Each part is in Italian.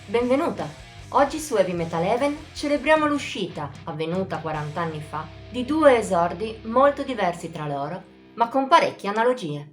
Benvenuta! Oggi su Heavy Metal Heaven celebriamo l'uscita, avvenuta 40 anni fa, di due esordi molto diversi tra loro, ma con parecchie analogie.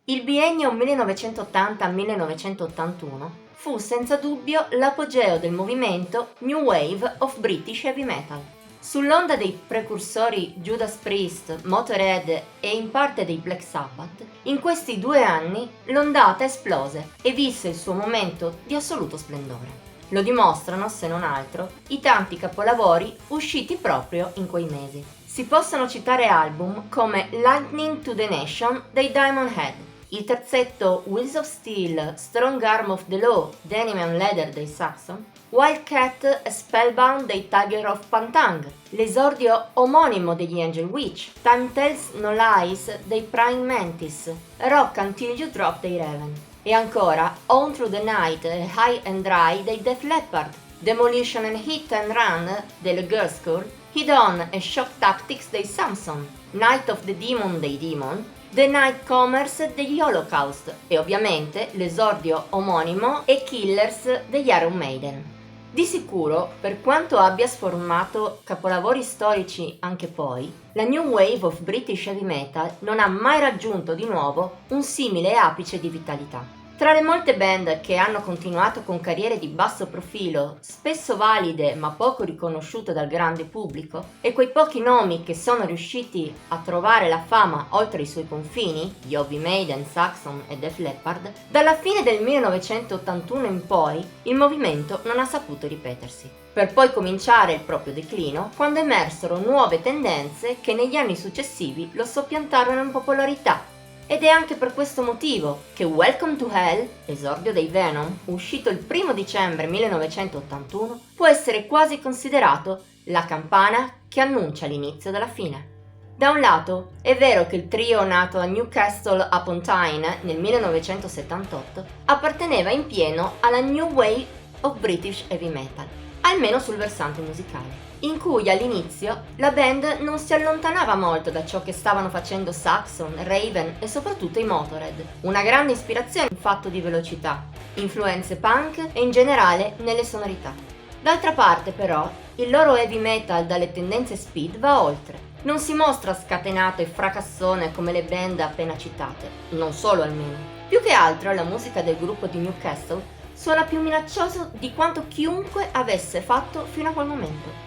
Il biennio 1980-1981 fu senza dubbio l'apogeo del movimento New Wave of British Heavy Metal. Sull'onda dei precursori Judas Priest, Motorhead e in parte dei Black Sabbath, in questi 2 anni l'ondata esplose e visse il suo momento di assoluto splendore. Lo dimostrano, se non altro, i tanti capolavori usciti proprio in quei mesi. Si possono citare album come Lightning to the Nation dei Diamond Head, il terzetto Wheels of Steel, Strong Arm of the Law, Denim and Leather dei Saxon, Wildcat e Spellbound dei Tiger of Pantang, l'esordio omonimo degli Angel Witch, Time Tells No Lies dei Praying Mantis, Rock Until You Drop dei Raven, e ancora On Through the Night e High and Dry dei Def Leppard, Demolition and Hit and Run delle Girl School, Head On e Shock Tactics dei Samson, Night of the Demon dei Demon, The Nightcomers degli Holocaust e ovviamente l'esordio omonimo e Killers degli Iron Maiden. Di sicuro, per quanto abbia sformato capolavori storici anche poi, la New Wave of British Heavy Metal non ha mai raggiunto di nuovo un simile apice di vitalità. Tra le molte band che hanno continuato con carriere di basso profilo, spesso valide ma poco riconosciute dal grande pubblico, e quei pochi nomi che sono riusciti a trovare la fama oltre i suoi confini, gli Heavy Maiden, Saxon e Def Leppard, dalla fine del 1981 in poi il movimento non ha saputo ripetersi, per poi cominciare il proprio declino quando emersero nuove tendenze che negli anni successivi lo soppiantarono in popolarità. Ed è anche per questo motivo che Welcome to Hell, esordio dei Venom, uscito il 1 dicembre 1981, può essere quasi considerato la campana che annuncia l'inizio della fine. Da un lato, è vero che il trio nato a Newcastle upon Tyne nel 1978 apparteneva in pieno alla New Wave of British Heavy Metal, almeno sul versante musicale, in cui all'inizio la band non si allontanava molto da ciò che stavano facendo Saxon, Raven e soprattutto i Motorhead, una grande ispirazione in fatto di velocità, influenze punk e in generale nelle sonorità. D'altra parte però, il loro heavy metal dalle tendenze speed va oltre, non si mostra scatenato e fracassone come le band appena citate, non solo almeno. Più che altro la musica del gruppo di Newcastle suona più minaccioso di quanto chiunque avesse fatto fino a quel momento.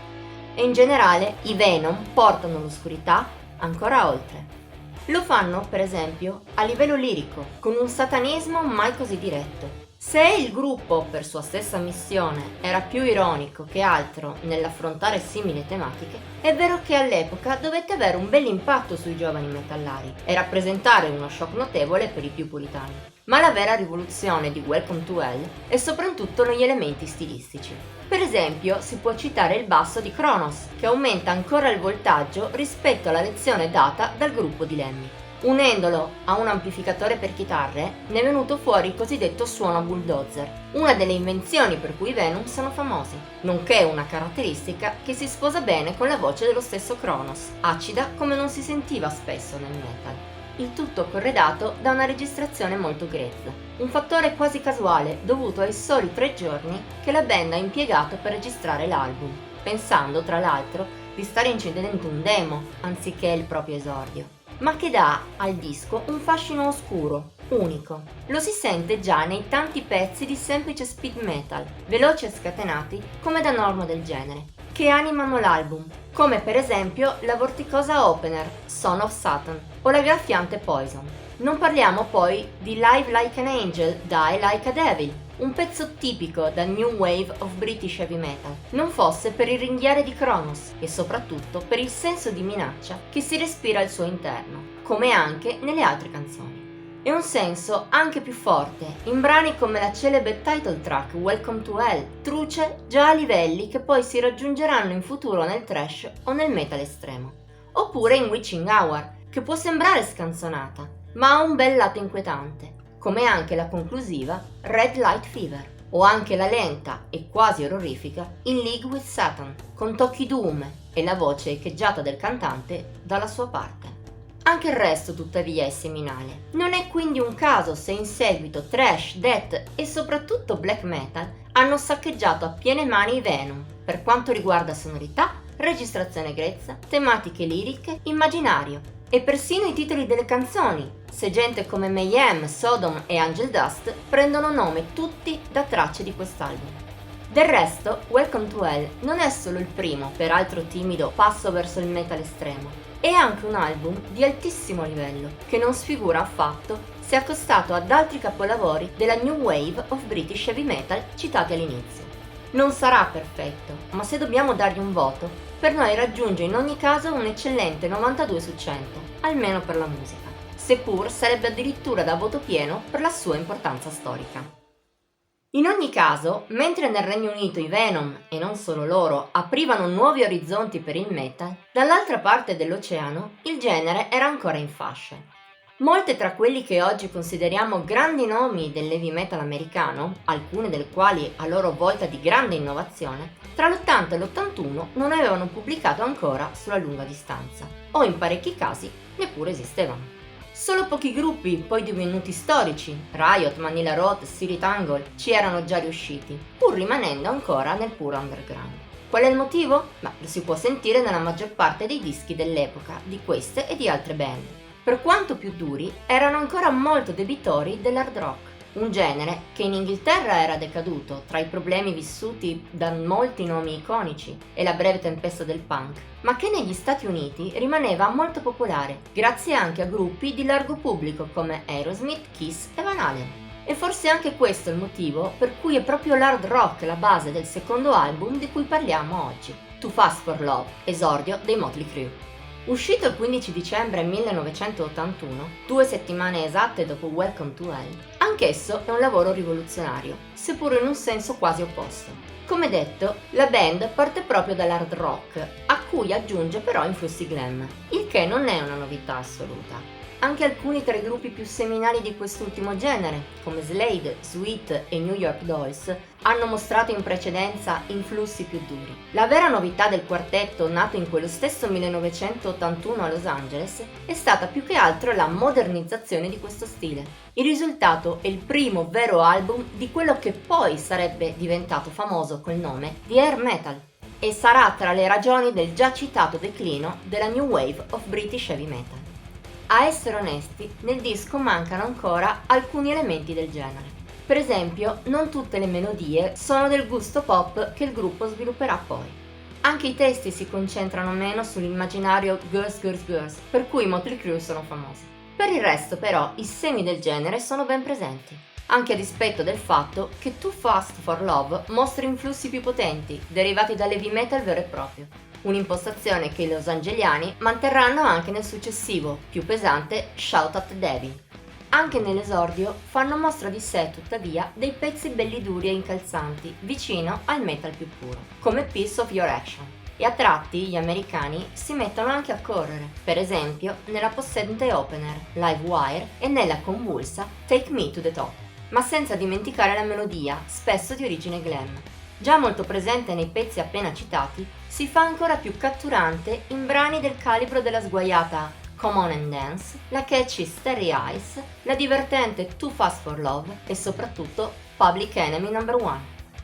E in generale i Venom portano l'oscurità ancora oltre. Lo fanno, per esempio, a livello lirico, con un satanismo mai così diretto. Se il gruppo, per sua stessa missione, era più ironico che altro nell'affrontare simili tematiche, è vero che all'epoca dovette avere un bel impatto sui giovani metallari e rappresentare uno shock notevole per i più puritani. Ma la vera rivoluzione di Welcome to Hell è soprattutto negli elementi stilistici. Per esempio, si può citare il basso di Kronos, che aumenta ancora il voltaggio rispetto alla lezione data dal gruppo di Lemmy. Unendolo a un amplificatore per chitarre, ne è venuto fuori il cosiddetto suono bulldozer, una delle invenzioni per cui i Venom sono famosi, nonché una caratteristica che si sposa bene con la voce dello stesso Kronos, acida come non si sentiva spesso nel metal. Il tutto corredato da una registrazione molto grezza, un fattore quasi casuale dovuto ai soli 3 giorni che la band ha impiegato per registrare l'album, pensando tra l'altro di stare incidendo un demo anziché il proprio esordio, ma che dà al disco un fascino oscuro, unico. Lo si sente già nei tanti pezzi di semplice speed metal, veloci e scatenati come da norma del genere, che animano l'album, come per esempio la vorticosa opener Son of Satan o la graffiante Poison. Non parliamo poi di Live Like an Angel, Die Like a Devil, un pezzo tipico da New Wave of British Heavy Metal, non fosse per il ringhiare di Kronos e soprattutto per il senso di minaccia che si respira al suo interno, come anche nelle altre canzoni. E un senso anche più forte in brani come la celebre title track Welcome to Hell, truce già a livelli che poi si raggiungeranno in futuro nel thrash o nel metal estremo. Oppure in Witching Hour, che può sembrare scanzonata, ma ha un bel lato inquietante, come anche la conclusiva Red Light Fever. o anche la lenta e quasi orrorifica In League with Satan, con tocchi doom e la voce echeggiata del cantante dalla sua parte. Anche il resto tuttavia è seminale. Non è quindi un caso se in seguito thrash, death e soprattutto black metal hanno saccheggiato a piene mani i Venom per quanto riguarda sonorità, registrazione grezza, tematiche liriche, immaginario e persino i titoli delle canzoni, se gente come Mayhem, Sodom e Angel Dust prendono nome tutti da tracce di quest'album. Del resto, Welcome to Hell non è solo il primo, peraltro timido, passo verso il metal estremo. È anche un album di altissimo livello, che non sfigura affatto se accostato ad altri capolavori della New Wave of British Heavy Metal citati all'inizio. Non sarà perfetto, ma se dobbiamo dargli un voto, per noi raggiunge in ogni caso un eccellente 92 su 100, almeno per la musica, seppur sarebbe addirittura da voto pieno per la sua importanza storica. In ogni caso, mentre nel Regno Unito i Venom, e non solo loro, aprivano nuovi orizzonti per il metal, dall'altra parte dell'oceano il genere era ancora in fasce. Molte tra quelli che oggi consideriamo grandi nomi dell'heavy metal americano, alcune delle quali a loro volta di grande innovazione, tra l'80 e l'81 non avevano pubblicato ancora sulla lunga distanza, o in parecchi casi neppure esistevano. Solo pochi gruppi, poi divenuti storici, Riot, Manila Road, Spirit Angle, ci erano già riusciti, pur rimanendo ancora nel puro underground. Qual è il motivo? Lo si può sentire nella maggior parte dei dischi dell'epoca, di queste e di altre band. Per quanto più duri, erano ancora molto debitori dell'hard rock, un genere che in Inghilterra era decaduto tra i problemi vissuti da molti nomi iconici e la breve tempesta del punk, ma che negli Stati Uniti rimaneva molto popolare, grazie anche a gruppi di largo pubblico come Aerosmith, Kiss e Van Halen. E forse anche questo è il motivo per cui è proprio l'hard rock la base del secondo album di cui parliamo oggi, Too Fast for Love, esordio dei Motley Crue. Uscito il 15 dicembre 1981, 2 settimane esatte dopo Welcome to Hell, anch'esso è un lavoro rivoluzionario, seppur in un senso quasi opposto. Come detto, la band parte proprio dall'hard rock, a cui aggiunge però influssi glam, il che non è una novità assoluta. Anche alcuni tra i gruppi più seminali di quest'ultimo genere, come Slade, Sweet e New York Dolls, hanno mostrato in precedenza influssi più duri. La vera novità del quartetto, nato in quello stesso 1981 a Los Angeles, è stata più che altro la modernizzazione di questo stile. Il risultato è il primo vero album di quello che poi sarebbe diventato famoso col nome di hair metal, e sarà tra le ragioni del già citato declino della New Wave of British Heavy Metal. A essere onesti, nel disco mancano ancora alcuni elementi del genere. Per esempio, non tutte le melodie sono del gusto pop che il gruppo svilupperà poi. Anche i testi si concentrano meno sull'immaginario girls girls girls, per cui i Motley Crue sono famosi. Per il resto, però, i semi del genere sono ben presenti, anche a dispetto del fatto che Too Fast for Love mostra influssi più potenti, derivati dall'heavy metal vero e proprio. Un'impostazione che i losangeliani manterranno anche nel successivo, più pesante, Shout at the Devil. Anche nell'esordio fanno mostra di sé, tuttavia, dei pezzi belli duri e incalzanti, vicino al metal più puro, come Piece of Your Action. E a tratti gli americani si mettono anche a correre, per esempio nella possente opener Live Wire e nella convulsa Take Me to the Top, ma senza dimenticare la melodia, spesso di origine glam. Già molto presente nei pezzi appena citati, si fa ancora più catturante in brani del calibro della sguaiata Come On and Dance, la catchy Starry Eyes, la divertente Too Fast for Love e soprattutto Public Enemy No. 1.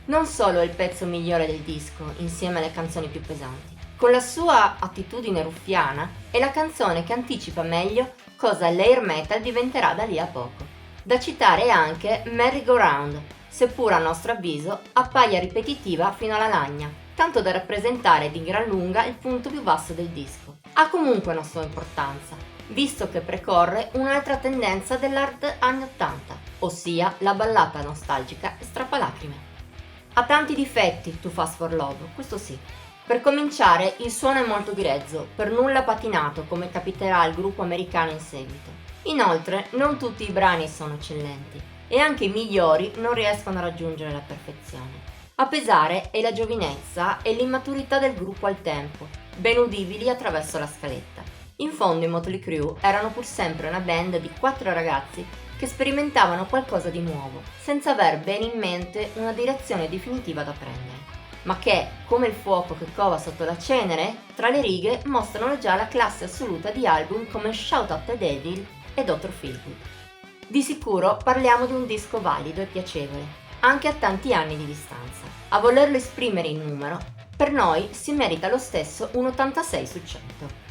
Non solo è il pezzo migliore del disco, insieme alle canzoni più pesanti. Con la sua attitudine ruffiana è la canzone che anticipa meglio cosa l'air metal diventerà da lì a poco. Da citare anche Merry Go Round, seppur a nostro avviso appaia ripetitiva fino alla lagna, tanto da rappresentare di gran lunga il punto più basso del disco. Ha comunque una sua importanza, visto che precorre un'altra tendenza dell'hard anni 80, ossia la ballata nostalgica e strappalacrime. Ha tanti difetti Too Fast for Love, questo sì. Per cominciare, il suono è molto grezzo, per nulla patinato come capiterà al gruppo americano in seguito. Inoltre, non tutti i brani sono eccellenti, e anche i migliori non riescono a raggiungere la perfezione. A pesare è la giovinezza e l'immaturità del gruppo al tempo, ben udibili attraverso la scaletta. In fondo i Motley Crue erano pur sempre una band di 4 ragazzi che sperimentavano qualcosa di nuovo, senza aver bene in mente una direzione definitiva da prendere, ma che, come il fuoco che cova sotto la cenere, tra le righe mostrano già la classe assoluta di album come Shout at the Devil e Dr. Feelgood. Di sicuro parliamo di un disco valido e piacevole, anche a tanti anni di distanza. A volerlo esprimere in numero, per noi si merita lo stesso un 86 su 100.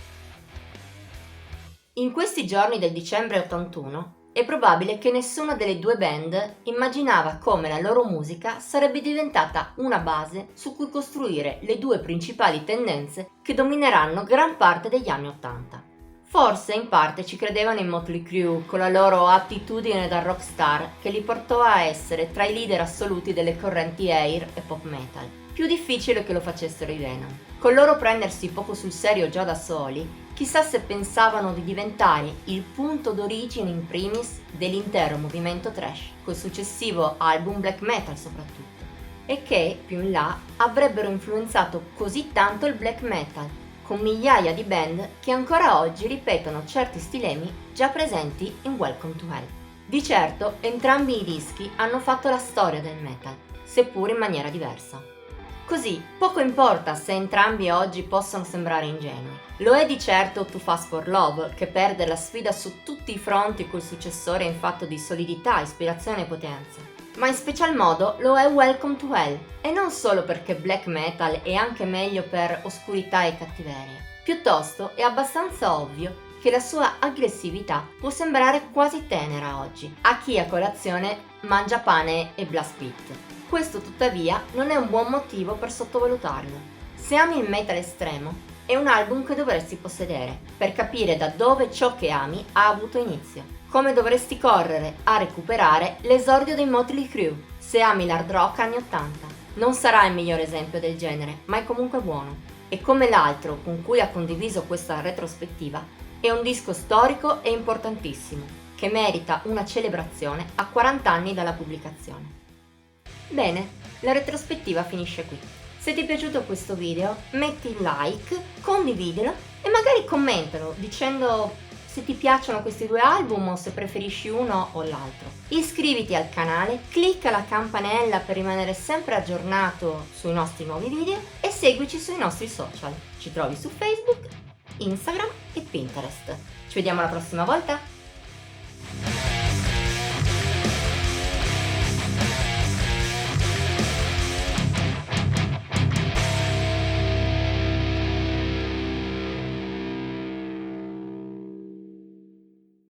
In questi giorni del dicembre 81 è probabile che nessuna delle due band immaginava come la loro musica sarebbe diventata una base su cui costruire le due principali tendenze che domineranno gran parte degli anni 80. Forse in parte ci credevano i Motley Crue con la loro attitudine da rockstar che li portò a essere tra i leader assoluti delle correnti air e pop metal. Più difficile che lo facessero i Venom. Con loro prendersi poco sul serio già da soli, chissà se pensavano di diventare il punto d'origine in primis dell'intero movimento thrash, col successivo album black metal soprattutto, e che, più in là, avrebbero influenzato così tanto il black metal, con migliaia di band che ancora oggi ripetono certi stilemi già presenti in Welcome to Hell. Di certo, entrambi i dischi hanno fatto la storia del metal, seppur in maniera diversa. Così, poco importa se entrambi oggi possono sembrare ingenui. Lo è di certo Too Fast for Love, che perde la sfida su tutti i fronti col successore in fatto di solidità, ispirazione e potenza. Ma in special modo lo è Welcome to Hell, e non solo perché black metal è anche meglio per oscurità e cattiveria. Piuttosto è abbastanza ovvio che la sua aggressività può sembrare quasi tenera oggi a chi a colazione mangia pane e blast beat. Questo tuttavia non è un buon motivo per sottovalutarlo. Se ami il metal estremo, è un album che dovresti possedere per capire da dove ciò che ami ha avuto inizio. Come dovresti correre a recuperare l'esordio dei Motley Crue se ami l'hard rock anni 80. Non sarà il miglior esempio del genere, ma è comunque buono. E come l'altro con cui ha condiviso questa retrospettiva, è un disco storico e importantissimo, che merita una celebrazione a 40 anni dalla pubblicazione. Bene, la retrospettiva finisce qui. Se ti è piaciuto questo video, metti un like, condividilo e magari commentalo dicendo se ti piacciono questi due album o se preferisci uno o l'altro. Iscriviti al canale, clicca la campanella per rimanere sempre aggiornato sui nostri nuovi video e seguici sui nostri social. Ci trovi su Facebook, Instagram e Pinterest. Ci vediamo la prossima volta!